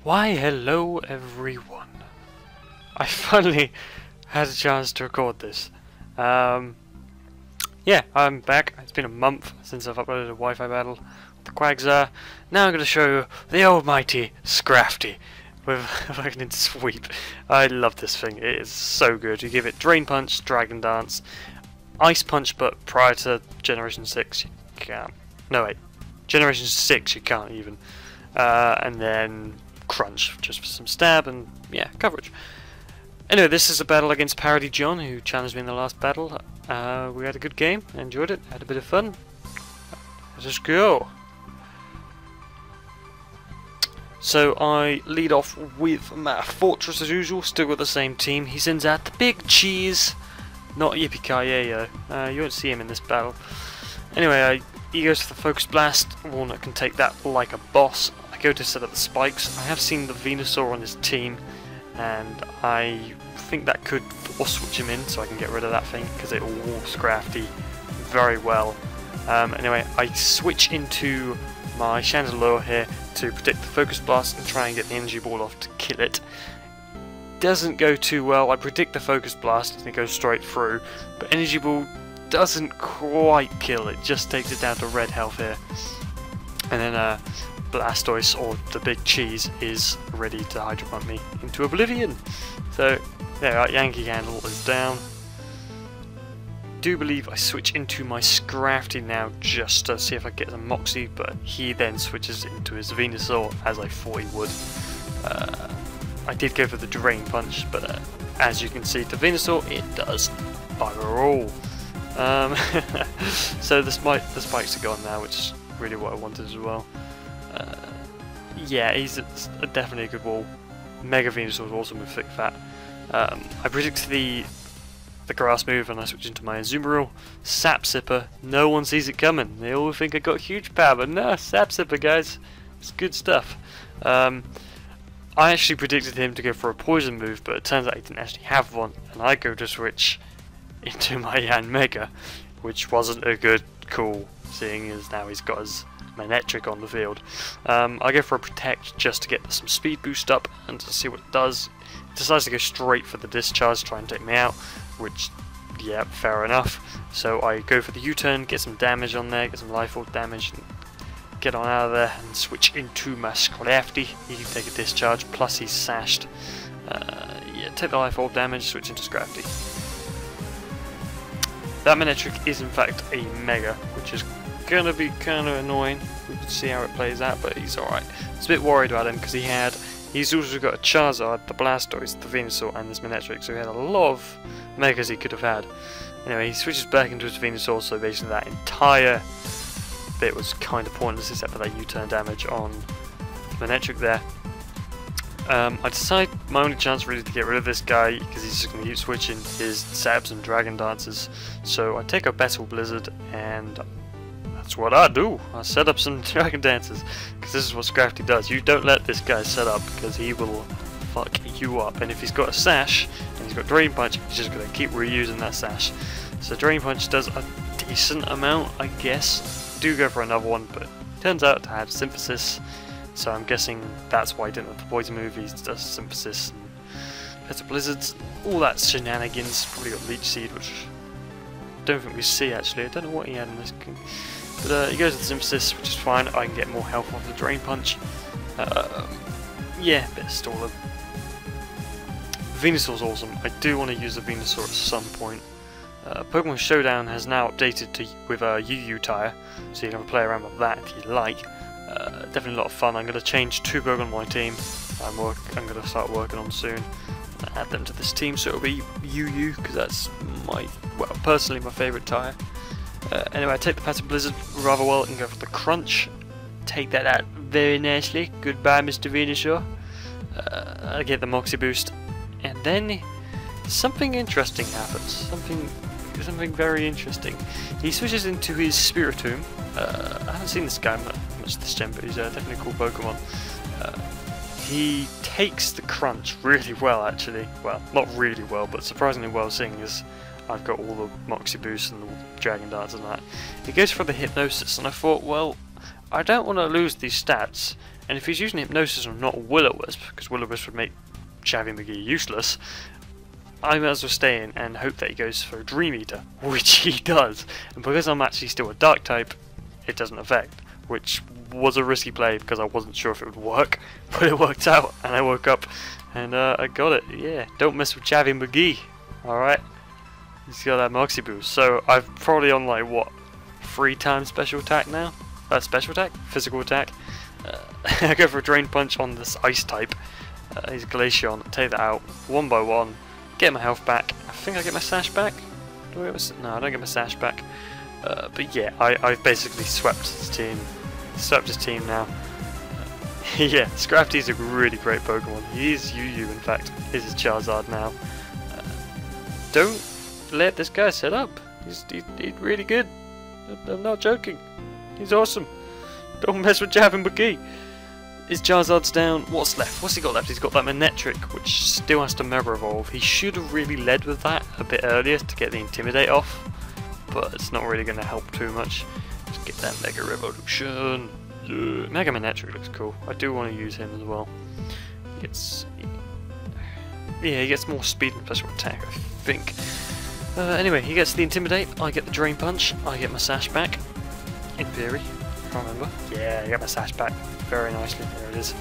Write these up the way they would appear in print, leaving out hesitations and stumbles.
Why, hello everyone. I finally had a chance to record this. Yeah, I'm back. It's been a month since I've uploaded a Wi-Fi battle with the Quagsar. Now I'm going to show you the almighty Scrafty with a fucking sweep. I love this thing. It is so good. You give it Drain Punch, Dragon Dance, Ice Punch, but prior to Generation 6 you can't. No wait, Generation 6 you can't even. And then Crunch, just for some stab and yeah, coverage. Anyway, this is a battle against ParodyJohn, who challenged me in the last battle. We had a good game, enjoyed it, had a bit of fun. Let's go. So I lead off with my Fortress as usual, still with the same team. He sends out the big cheese, not Yippee-ki-yay-yo. You won't see him in this battle. Anyway, he goes for the Focus Blast. Walnut can take that like a boss. I go to set up the spikes. I have seen the Venusaur on his team, and I think that could force switch him in so I can get rid of that thing because it will walk Scrafty very well. Anyway, I switch into my Chandelure here to predict the Focus Blast and try and get the Energy Ball off to kill it. Doesn't go too well. I predict the Focus Blast and it goes straight through, but Energy Ball doesn't quite kill it, just takes it down to red health here. And then Blastoise, or the big cheese, is ready to Hydro Pump me into oblivion. So there, Yankee Candle is down. Do believe I switch into my Scrafty now just to see if I get some Moxie, but he then switches into his Venusaur as I thought he would. I did go for the Drain Punch, but as you can see, the Venusaur, it does bugger all. So the spikes are gone now, which is really what I wanted as well. Yeah, he's definitely a good wall. Mega Venusaur is awesome with Thick Fat. I predict the grass move and I switch into my Azumarill. Sap Sipper, no one sees it coming. They all think I got huge power, but no, Sap Sipper, guys. It's good stuff. I actually predicted him to go for a poison move, but it turns out he didn't actually have one, and I go to switch into my Yanmega, which wasn't a good call, seeing as now he's got his Manectric on the field. I go for a Protect just to get some speed boost up and to see what it does. It decides to go straight for the Discharge, try and take me out, which, yeah, fair enough. So I go for the U-turn, get some damage on there, get some life orb damage, and get on out of there and switch into my Scrafty. He can take a Discharge, plus he's sashed. Yeah, take the life orb damage, switch into Scrafty. That Manectric is in fact a Mega, which is gonna be kind of annoying. We can see how it plays out, but he's alright. I was a bit worried about him because he's also got a Charizard, the Blastoise, the Venusaur, and this Manectric, so he had a lot of Megas he could have had. Anyway, he switches back into his Venusaur, so basically that entire bit was kind of pointless except for that U-turn damage on Manectric there. I decide my only chance really to get rid of this guy, because he's just going to keep switching, is Sabs and Dragon Dances. So I take a Battle Blizzard, and that's what I do. I set up some Dragon Dances, because this is what Scrafty does. You don't let this guy set up, because he will fuck you up. And if he's got a Sash, and he's got Drain Punch, he's just going to keep reusing that Sash. So Drain Punch does a decent amount, I guess. I do go for another one, but it turns out to have Synthesis. So I'm guessing that's why he didn't have the poison move. He does Synthesis and Petal Blizzards, all that shenanigans. Probably got Leech Seed, which I don't think we see actually. I don't know what he had in this game. But he goes with the Synthesis, which is fine. I can get more health off the Drain Punch. Yeah, bit of stalling. Venusaur's awesome. I do want to use the Venusaur at some point. Pokemon Showdown has now updated with a UU Tire, so you can play around with that if you like. Definitely a lot of fun. I'm going to change 2 Pokemon on my team. I'm going to start working on soon. Add them to this team, so it'll be UU because that's personally my favourite tyre. Anyway, I take the Petal Blizzard rather well and go for the Crunch. Take that out very nicely. Goodbye, Mr. Venusaur. I get the Moxie boost, and then something interesting happens. Something very interesting. He switches into his Spiritomb. I haven't seen this guy much this gen, but he's definitely a cool Pokemon. He takes the Crunch really well, actually. Well, not really well, but surprisingly well, seeing as I've got all the Moxie boosts and the Dragon Darts and that. He goes for the Hypnosis, and I thought, well, I don't want to lose these stats, And if he's using Hypnosis and not Will-O-Wisp, because Will-O-Wisp would make Chavy McGee useless, I might as well stay in and hope that he goes for a Dream Eater, which he does. And because I'm actually still a Dark type, it doesn't affect, which was a risky play because I wasn't sure if it would work, but it worked out, and I woke up and I got it. Yeah, don't mess with Chavy McGee, alright? He's got that Moxie boost, so I'm probably on like, what, 3 times special attack now? Special attack? Physical attack? I go for a Drain Punch on this Ice type. He's Glaceon, take that out, 1 by 1, get my health back. I think I get my sash back? No, I don't get my sash back. But yeah, I've basically swept his team. Now. Yeah, Scrafty's a really great Pokemon. He is UU, in fact. This is Charizard now. Don't let this guy set up. He's really good. I'm not joking. He's awesome. Don't mess with Chavy McGee. His Charizard's down. What's left? What's he got left? He's got that Manectric, which still has to Mega Evolve. He should have really led with that a bit earlier to get the Intimidate off, but it's not really going to help too much. Just get that Mega Revolution. Mega Manectric looks cool. I do want to use him as well. He gets more speed and special attack, I think. Anyway, he gets the Intimidate. I get the Drain Punch. I get my Sash back. In theory. I can't remember. Yeah, I get my Sash back very nicely. There it is.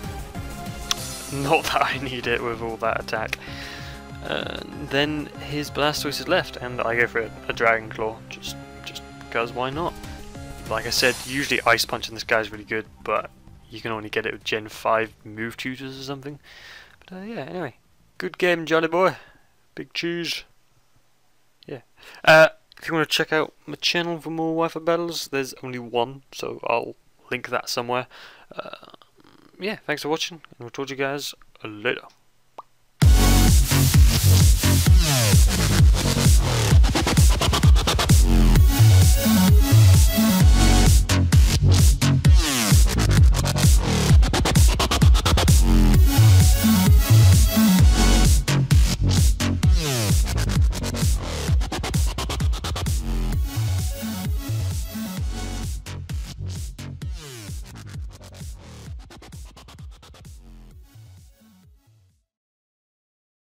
Not that I need it with all that attack. Then his Blastoise is left, and I go for a Dragon Claw, just because why not? Like I said, usually Ice Punch in this guy is really good, but you can only get it with Gen 5 move tutors or something. But yeah, anyway, good game, Jolly Boy. Big cheese. Yeah. If you want to check out my channel for more Wi-Fi battles, there's only one, so I'll link that somewhere. Yeah, thanks for watching, and we'll talk to you guys later.